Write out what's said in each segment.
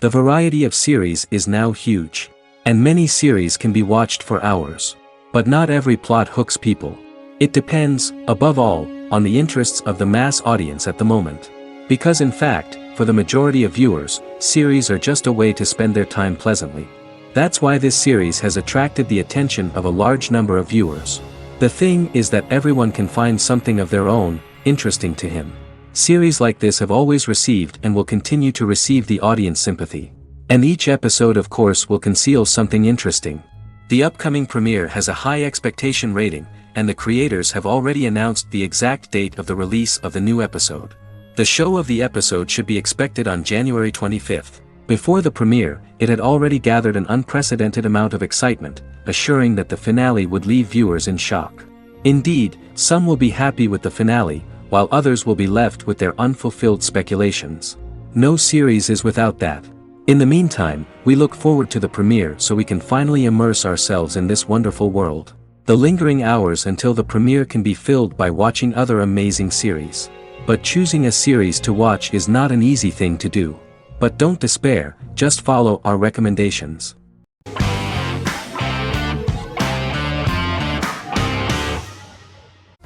The variety of series is now huge. And many series can be watched for hours. But not every plot hooks people. It depends, above all, on the interests of the mass audience at the moment. Because in fact, for the majority of viewers, series are just a way to spend their time pleasantly. That's why this series has attracted the attention of a large number of viewers. The thing is that everyone can find something of their own, interesting to him. Series like this have always received and will continue to receive the audience sympathy. And each episode of course will conceal something interesting. The upcoming premiere has a high expectation rating, and the creators have already announced the exact date of the release of the new episode. The show of the episode should be expected on January 25th. Before the premiere, it had already gathered an unprecedented amount of excitement, assuring that the finale would leave viewers in shock. Indeed, some will be happy with the finale, while others will be left with their unfulfilled speculations. No series is without that. In the meantime, we look forward to the premiere so we can finally immerse ourselves in this wonderful world. The lingering hours until the premiere can be filled by watching other amazing series. But choosing a series to watch is not an easy thing to do. But don't despair, just follow our recommendations.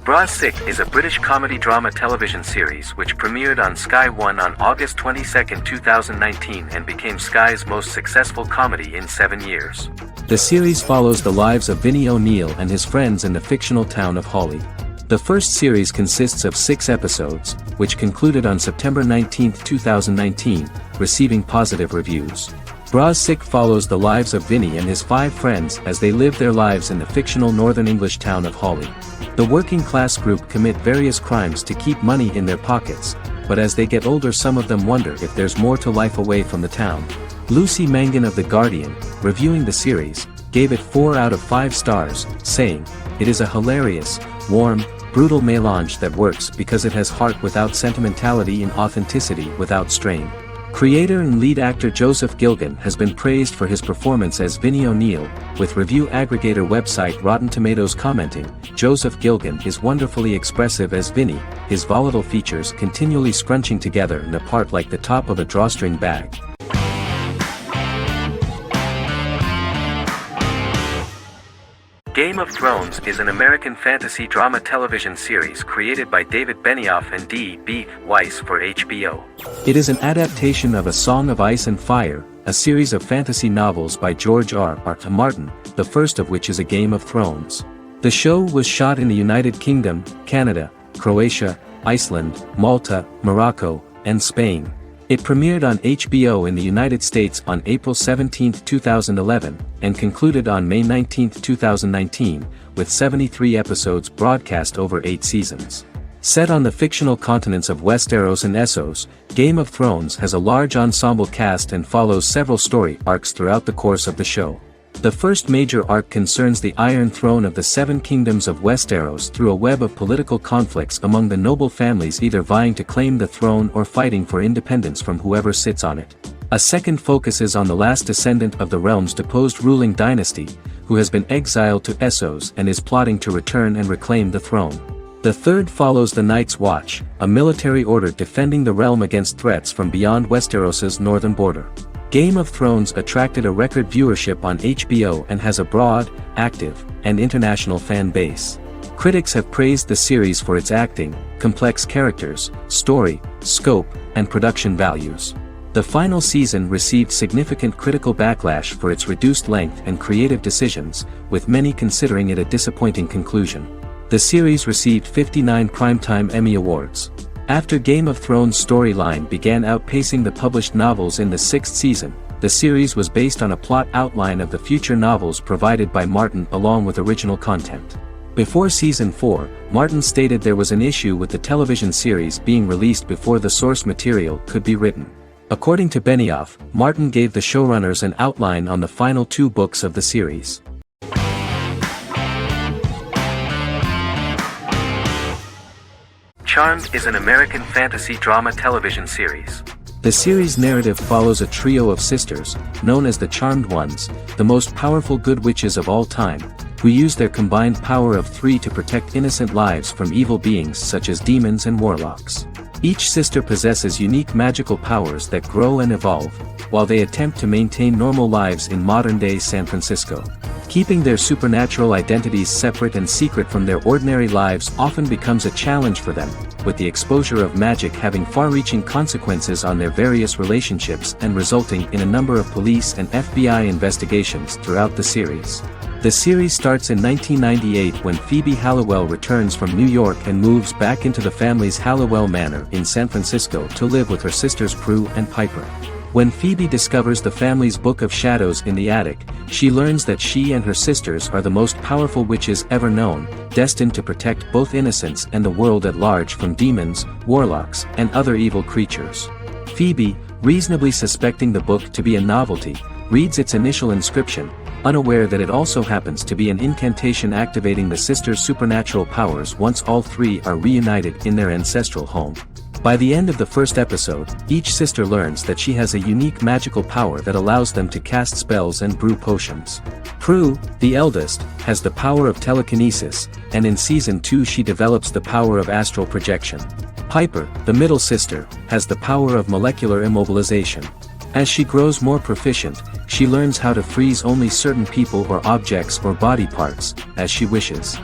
Bra Sick is a British comedy drama television series which premiered on Sky One on August 22, 2019 and became Sky's most successful comedy in 7 years. The series follows the lives of Vinnie O'Neill and his friends in the fictional town of Hawley. The first series consists of 6 episodes, which concluded on September 19, 2019, receiving positive reviews. Bra Sick follows the lives of Vinnie and his 5 friends as they live their lives in the fictional Northern English town of Hawley. The working class group commit various crimes to keep money in their pockets, but as they get older some of them wonder if there's more to life away from the town. Lucy Mangan of The Guardian, reviewing the series, gave it 4 out of 5 stars, saying, "It is a hilarious, warm, brutal melange that works because it has heart without sentimentality and authenticity without strain." Creator and lead actor Joseph Gilgun has been praised for his performance as Vinnie O'Neill, with review aggregator website Rotten Tomatoes commenting, "Joseph Gilgun is wonderfully expressive as Vinnie, his volatile features continually scrunching together and apart like the top of a drawstring bag." Game of Thrones is an American fantasy drama television series created by David Benioff and D.B. Weiss for HBO. It is an adaptation of A Song of Ice and Fire, a series of fantasy novels by George R.R. Martin, the first of which is A Game of Thrones. The show was shot in the United Kingdom, Canada, Croatia, Iceland, Malta, Morocco, and Spain. It premiered on HBO in the United States on April 17, 2011, and concluded on May 19, 2019, with 73 episodes broadcast over 8 seasons. Set on the fictional continents of Westeros and Essos, Game of Thrones has a large ensemble cast and follows several story arcs throughout the course of the show. The first major arc concerns the Iron Throne of the 7 Kingdoms of Westeros through a web of political conflicts among the noble families either vying to claim the throne or fighting for independence from whoever sits on it. A second focuses on the last descendant of the realm's deposed ruling dynasty, who has been exiled to Essos and is plotting to return and reclaim the throne. The third follows the Night's Watch, a military order defending the realm against threats from beyond Westeros's northern border. Game of Thrones attracted a record viewership on HBO and has a broad, active, and international fan base. Critics have praised the series for its acting, complex characters, story, scope, and production values. The final season received significant critical backlash for its reduced length and creative decisions, with many considering it a disappointing conclusion. The series received 59 Primetime Emmy Awards. After Game of Thrones' storyline began outpacing the published novels in the 6th season, the series was based on a plot outline of the future novels provided by Martin along with original content. Before Season 4, Martin stated there was an issue with the television series being released before the source material could be written. According to Benioff, Martin gave the showrunners an outline on the final 2 books of the series. Charmed is an American fantasy drama television series. The series' narrative follows a trio of sisters, known as the Charmed Ones, the most powerful good witches of all time, who use their combined power of 3 to protect innocent lives from evil beings such as demons and warlocks. Each sister possesses unique magical powers that grow and evolve, while they attempt to maintain normal lives in modern-day San Francisco. Keeping their supernatural identities separate and secret from their ordinary lives often becomes a challenge for them, with the exposure of magic having far-reaching consequences on their various relationships and resulting in a number of police and FBI investigations throughout the series. The series starts in 1998 when Phoebe Halliwell returns from New York and moves back into the family's Halliwell Manor in San Francisco to live with her sisters Prue and Piper. When Phoebe discovers the family's Book of Shadows in the attic, she learns that she and her sisters are the most powerful witches ever known, destined to protect both innocents and the world at large from demons, warlocks, and other evil creatures. Phoebe, reasonably suspecting the book to be a novelty, reads its initial inscription, unaware that it also happens to be an incantation activating the sisters' supernatural powers once all three are reunited in their ancestral home. By the end of the first episode, each sister learns that she has a unique magical power that allows them to cast spells and brew potions. Prue, the eldest, has the power of telekinesis, and in Season 2 she develops the power of astral projection. Piper, the middle sister, has the power of molecular immobilization. As she grows more proficient, she learns how to freeze only certain people or objects or body parts, as she wishes.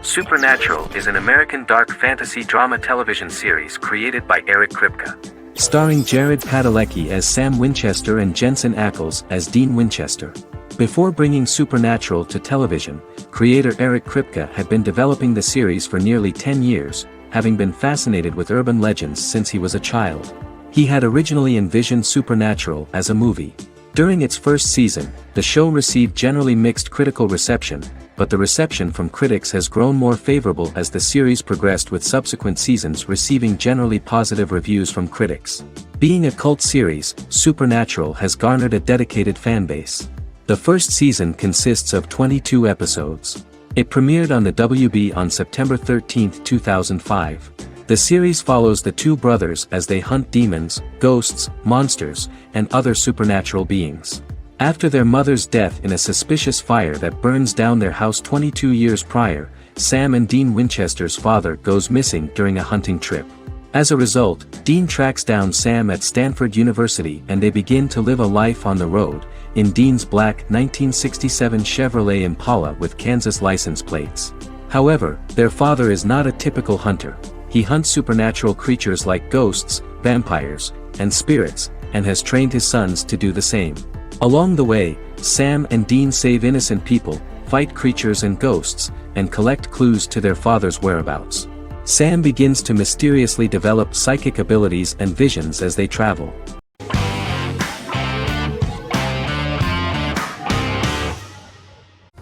Supernatural is an American dark fantasy drama television series created by Eric Kripke. Starring Jared Padalecki as Sam Winchester and Jensen Ackles as Dean Winchester. Before bringing Supernatural to television, creator Eric Kripke had been developing the series for nearly 10 years, having been fascinated with urban legends since he was a child. He had originally envisioned Supernatural as a movie. During its first season, the show received generally mixed critical reception, but the reception from critics has grown more favorable as the series progressed, with subsequent seasons receiving generally positive reviews from critics. Being a cult series, Supernatural has garnered a dedicated fanbase. The first season consists of 22 episodes. It premiered on the WB on September 13, 2005. The series follows the two brothers as they hunt demons, ghosts, monsters, and other supernatural beings. After their mother's death in a suspicious fire that burns down their house 22 years prior, Sam and Dean Winchester's father goes missing during a hunting trip. As a result, Dean tracks down Sam at Stanford University and they begin to live a life on the road, in Dean's black 1967 Chevrolet Impala with Kansas license plates. However, their father is not a typical hunter. He hunts supernatural creatures like ghosts, vampires, and spirits, and has trained his sons to do the same. Along the way, Sam and Dean save innocent people, fight creatures and ghosts, and collect clues to their father's whereabouts. Sam begins to mysteriously develop psychic abilities and visions as they travel.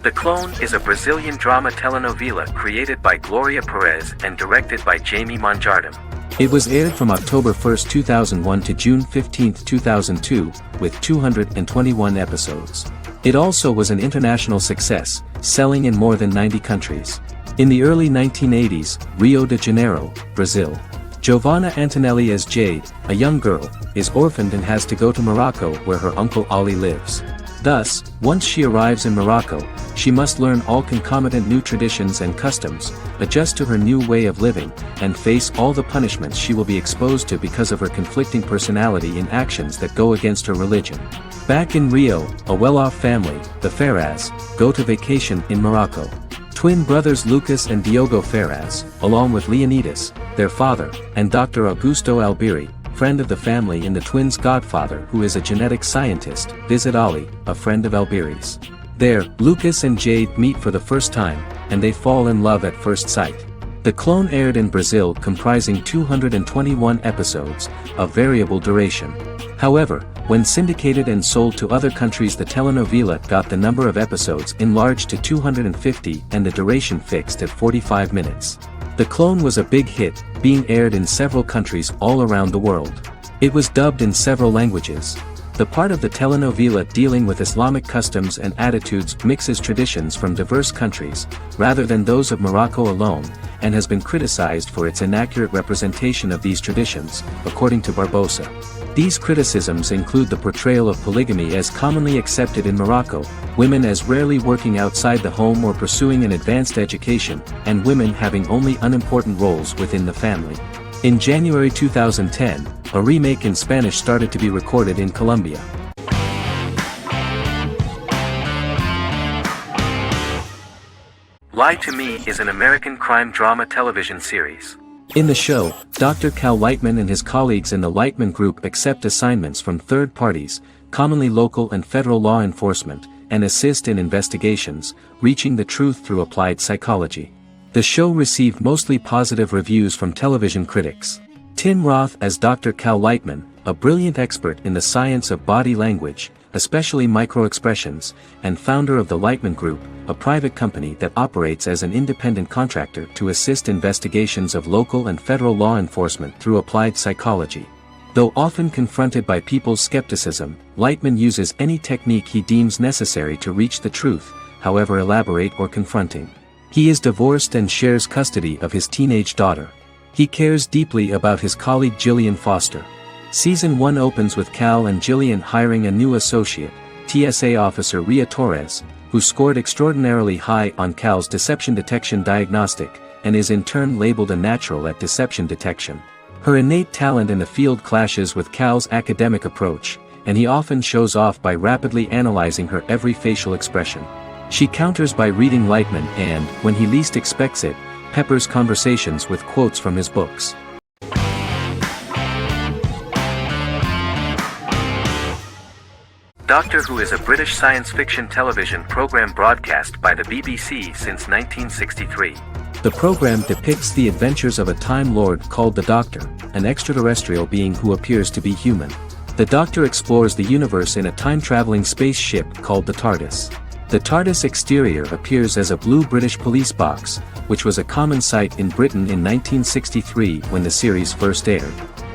The Clone is a Brazilian drama telenovela created by Gloria Perez and directed by Jamie Monjardim. It was aired from October 1, 2001 to June 15, 2002, with 221 episodes. It also was an international success, selling in more than 90 countries. In the early 1980s, Rio de Janeiro, Brazil. Giovanna Antonelli as Jade, a young girl, is orphaned and has to go to Morocco where her uncle Ali lives. Thus, once she arrives in Morocco, she must learn all concomitant new traditions and customs, adjust to her new way of living, and face all the punishments she will be exposed to because of her conflicting personality in actions that go against her religion. Back in Rio, a well-off family, the Ferraz, go to vacation in Morocco. Twin brothers Lucas and Diogo Ferraz, along with Leonidas, their father, and Dr. Augusto Albiri, friend of the family and the twins' godfather who is a genetic scientist, visit Ali, a friend of Albiri's. There, Lucas and Jade meet for the first time, and they fall in love at first sight. The Clone aired in Brazil comprising 221 episodes, of variable duration. However, when syndicated and sold to other countries, the telenovela got the number of episodes enlarged to 250 and the duration fixed at 45 minutes. The Clone was a big hit, being aired in several countries all around the world. It was dubbed in several languages. The part of the telenovela dealing with Islamic customs and attitudes mixes traditions from diverse countries, rather than those of Morocco alone, and has been criticized for its inaccurate representation of these traditions, according to Barbosa. These criticisms include the portrayal of polygamy as commonly accepted in Morocco, women as rarely working outside the home or pursuing an advanced education, and women having only unimportant roles within the family. In January 2010, a remake in Spanish started to be recorded in Colombia. Lie to Me is an American crime drama television series. In the show, Dr. Cal Lightman and his colleagues in the Lightman Group accept assignments from third parties, commonly local and federal law enforcement, and assist in investigations, reaching the truth through applied psychology. The show received mostly positive reviews from television critics. Tim Roth as Dr. Cal Lightman, a brilliant expert in the science of body language, especially microexpressions, and founder of the Lightman Group, a private company that operates as an independent contractor to assist investigations of local and federal law enforcement through applied psychology. Though often confronted by people's skepticism, Lightman uses any technique he deems necessary to reach the truth, however elaborate or confronting. He is divorced and shares custody of his teenage daughter. He cares deeply about his colleague Gillian Foster. Season 1 opens with Cal and Gillian hiring a new associate, TSA officer Ria Torres, who scored extraordinarily high on Cal's deception detection diagnostic, and is in turn labeled a natural at deception detection. Her innate talent in the field clashes with Cal's academic approach, and he often shows off by rapidly analyzing her every facial expression. She counters by reading Lightman and, when he least expects it, peppers conversations with quotes from his books. Doctor Who is a British science fiction television program broadcast by the BBC since 1963. The program depicts the adventures of a Time Lord called the Doctor, an extraterrestrial being who appears to be human. The Doctor explores the universe in a time-traveling spaceship called the TARDIS. The TARDIS exterior appears as a blue British police box, which was a common sight in Britain in 1963 when the series first aired.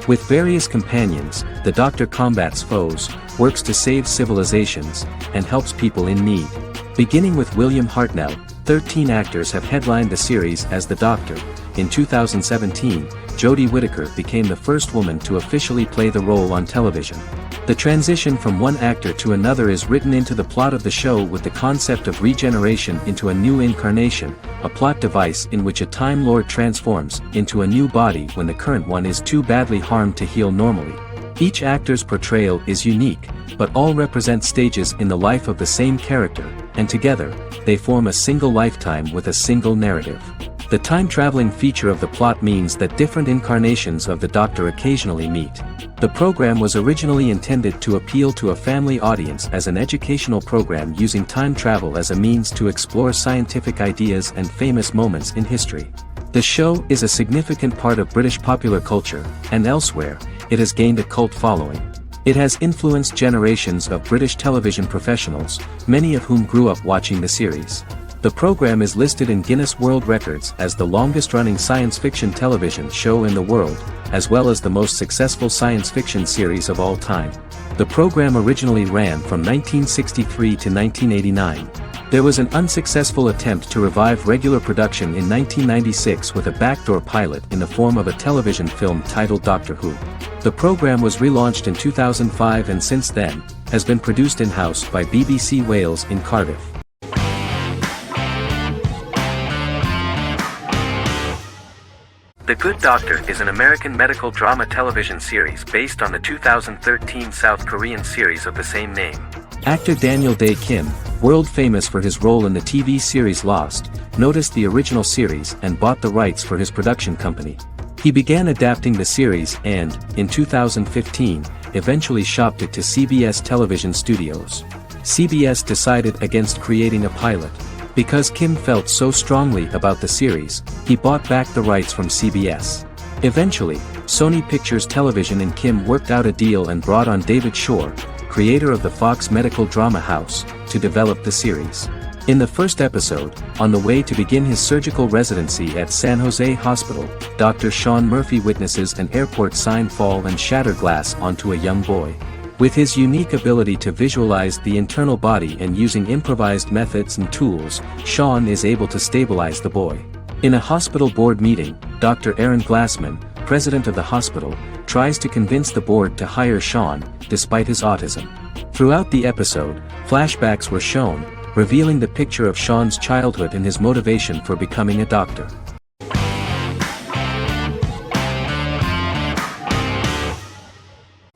With various companions, the Doctor combats foes, works to save civilizations, and helps people in need. Beginning with William Hartnell, 13 actors have headlined the series as the Doctor. In 2017, Jodie Whittaker became the first woman to officially play the role on television. The transition from one actor to another is written into the plot of the show with the concept of regeneration into a new incarnation, a plot device in which a Time Lord transforms into a new body when the current one is too badly harmed to heal normally. Each actor's portrayal is unique, but all represent stages in the life of the same character, and together, they form a single lifetime with a single narrative. The time-traveling feature of the plot means that different incarnations of the Doctor occasionally meet. The program was originally intended to appeal to a family audience as an educational program using time travel as a means to explore scientific ideas and famous moments in history. The show is a significant part of British popular culture, and elsewhere, it has gained a cult following. It has influenced generations of British television professionals, many of whom grew up watching the series. The program is listed in Guinness World Records as the longest-running science fiction television show in the world, as well as the most successful science fiction series of all time. The program originally ran from 1963 to 1989. There was an unsuccessful attempt to revive regular production in 1996 with a backdoor pilot in the form of a television film titled Doctor Who. The program was relaunched in 2005 and since then, has been produced in-house by BBC Wales in Cardiff. The Good Doctor is an American medical drama television series based on the 2013 South Korean series of the same name. Actor Daniel Dae Kim, world famous for his role in the TV series Lost, noticed the original series and bought the rights for his production company. He began adapting the series and, in 2015, eventually shopped it to CBS Television Studios. CBS decided against creating a pilot. Because Kim felt so strongly about the series, he bought back the rights from CBS. Eventually, Sony Pictures Television and Kim worked out a deal and brought on David Shore, creator of the Fox medical drama house, to develop the series. In the first episode, on the way to begin his surgical residency at San Jose Hospital, Dr. Sean Murphy witnesses an airport sign fall and shatter glass onto a young boy. With his unique ability to visualize the internal body and using improvised methods and tools, Sean is able to stabilize the boy. In a hospital board meeting, Dr. Aaron Glassman, president of the hospital, tries to convince the board to hire Sean, despite his autism. Throughout the episode, flashbacks were shown, revealing the picture of Sean's childhood and his motivation for becoming a doctor.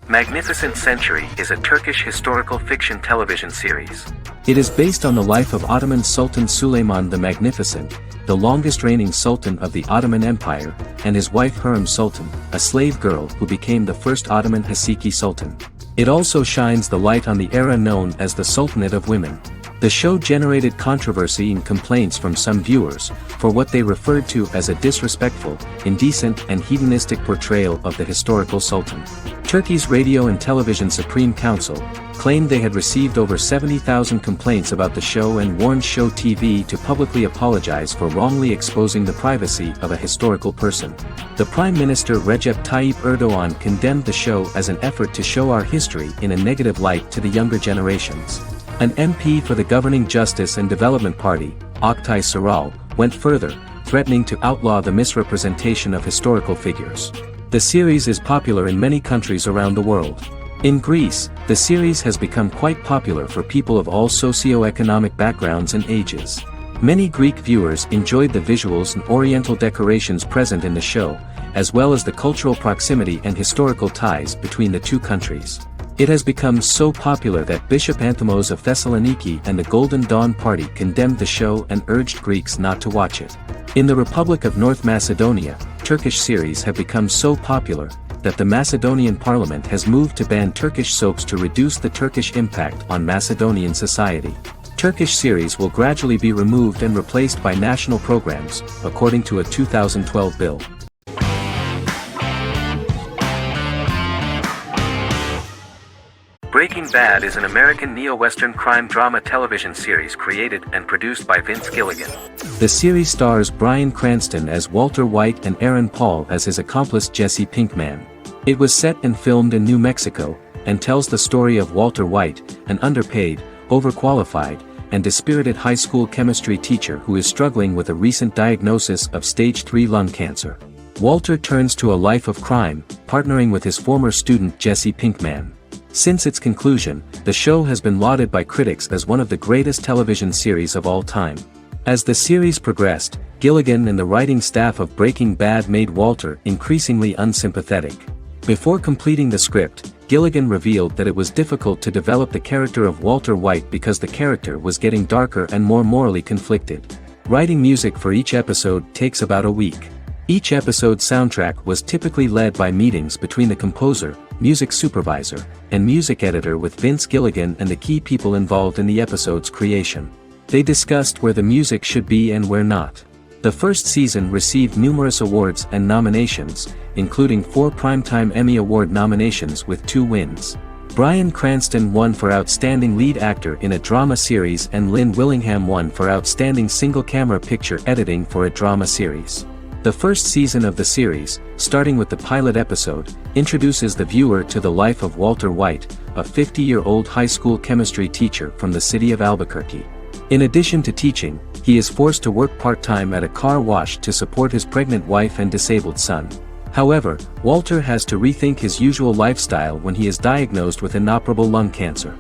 Magnificent Century is a Turkish historical fiction television series. It is based on the life of Ottoman Sultan Süleyman the Magnificent, the longest reigning sultan of the Ottoman Empire, and his wife Hürrem Sultan, a slave girl who became the first Ottoman Haseki Sultan. It also shines the light on the era known as the Sultanate of Women. The show generated controversy and complaints from some viewers, for what they referred to as a disrespectful, indecent and hedonistic portrayal of the historical sultan. Turkey's Radio and Television Supreme Council claimed they had received over 70,000 complaints about the show and warned Show TV to publicly apologize for wrongly exposing the privacy of a historical person. The Prime Minister Recep Tayyip Erdogan condemned the show as an effort to show our history in a negative light to the younger generations. An MP for the governing Justice and Development Party, Oktay Saral, went further, threatening to outlaw the misrepresentation of historical figures. The series is popular in many countries around the world. In Greece, the series has become quite popular for people of all socio-economic backgrounds and ages. Many Greek viewers enjoyed the visuals and oriental decorations present in the show, as well as the cultural proximity and historical ties between the two countries. It has become so popular that Bishop Anthemos of Thessaloniki and the Golden Dawn Party condemned the show and urged Greeks not to watch it. In the Republic of North Macedonia, Turkish series have become so popular that the Macedonian parliament has moved to ban Turkish soaps to reduce the Turkish impact on Macedonian society. Turkish series will gradually be removed and replaced by national programs, according to a 2012 bill. Breaking Bad is an American neo-Western crime drama television series created and produced by Vince Gilligan. The series stars Bryan Cranston as Walter White and Aaron Paul as his accomplice Jesse Pinkman. It was set and filmed in New Mexico, and tells the story of Walter White, an underpaid, overqualified, and dispirited high school chemistry teacher who is struggling with a recent diagnosis of stage 3 lung cancer. Walter turns to a life of crime, partnering with his former student Jesse Pinkman. Since its conclusion, the show has been lauded by critics as one of the greatest television series of all time. As the series progressed, Gilligan and the writing staff of Breaking Bad made Walter increasingly unsympathetic. Before completing the script, Gilligan revealed that it was difficult to develop the character of Walter White because the character was getting darker and more morally conflicted. Writing music for each episode takes about a week. Each episode's soundtrack was typically led by meetings between the composer, music supervisor, and music editor with Vince Gilligan and the key people involved in the episode's creation. They discussed where the music should be and where not. The first season received numerous awards and nominations, including 4 Primetime Emmy Award nominations with 2 wins. Bryan Cranston won for Outstanding Lead Actor in a Drama Series and Lynn Willingham won for Outstanding Single-Camera Picture Editing for a Drama Series. The first season of the series, starting with the pilot episode, introduces the viewer to the life of Walter White, a 50-year-old high school chemistry teacher from the city of Albuquerque. In addition to teaching, he is forced to work part-time at a car wash to support his pregnant wife and disabled son. However, Walter has to rethink his usual lifestyle when he is diagnosed with inoperable lung cancer.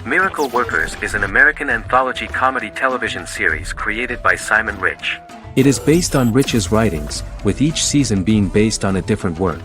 Miracle Workers is an American anthology comedy television series created by Simon Rich. It is based on Rich's writings, with each season being based on a different work.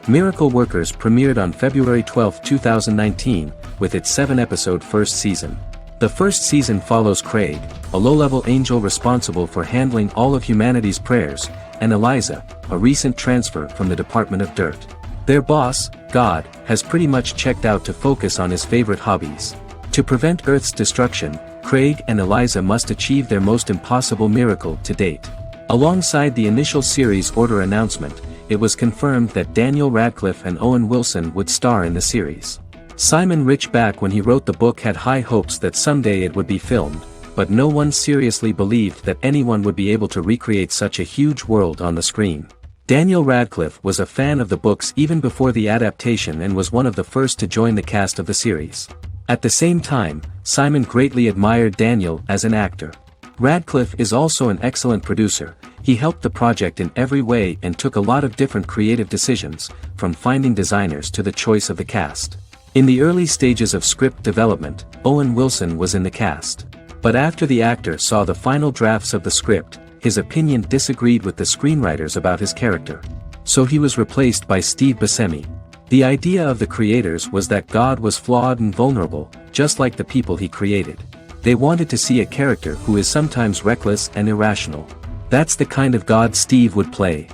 Miracle Workers premiered on February 12, 2019, with its 7-episode first season. The first season follows Craig, a low-level angel responsible for handling all of humanity's prayers, and Eliza, a recent transfer from the Department of Dirt. Their boss, God, has pretty much checked out to focus on his favorite hobbies. To prevent Earth's destruction, Craig and Eliza must achieve their most impossible miracle to date. Alongside the initial series order announcement, it was confirmed that Daniel Radcliffe and Owen Wilson would star in the series. Simon Rich back when he wrote the book had high hopes that someday it would be filmed, but no one seriously believed that anyone would be able to recreate such a huge world on the screen. Daniel Radcliffe was a fan of the books even before the adaptation and was one of the first to join the cast of the series. At the same time, Simon greatly admired Daniel as an actor. Radcliffe is also an excellent producer. He helped the project in every way and took a lot of different creative decisions, from finding designers to the choice of the cast. In the early stages of script development, Owen Wilson was in the cast. But after the actor saw the final drafts of the script, his opinion disagreed with the screenwriters about his character. So he was replaced by Steve Buscemi. The idea of the creators was that God was flawed and vulnerable, just like the people he created. They wanted to see a character who is sometimes reckless and irrational. That's the kind of God Steve would play.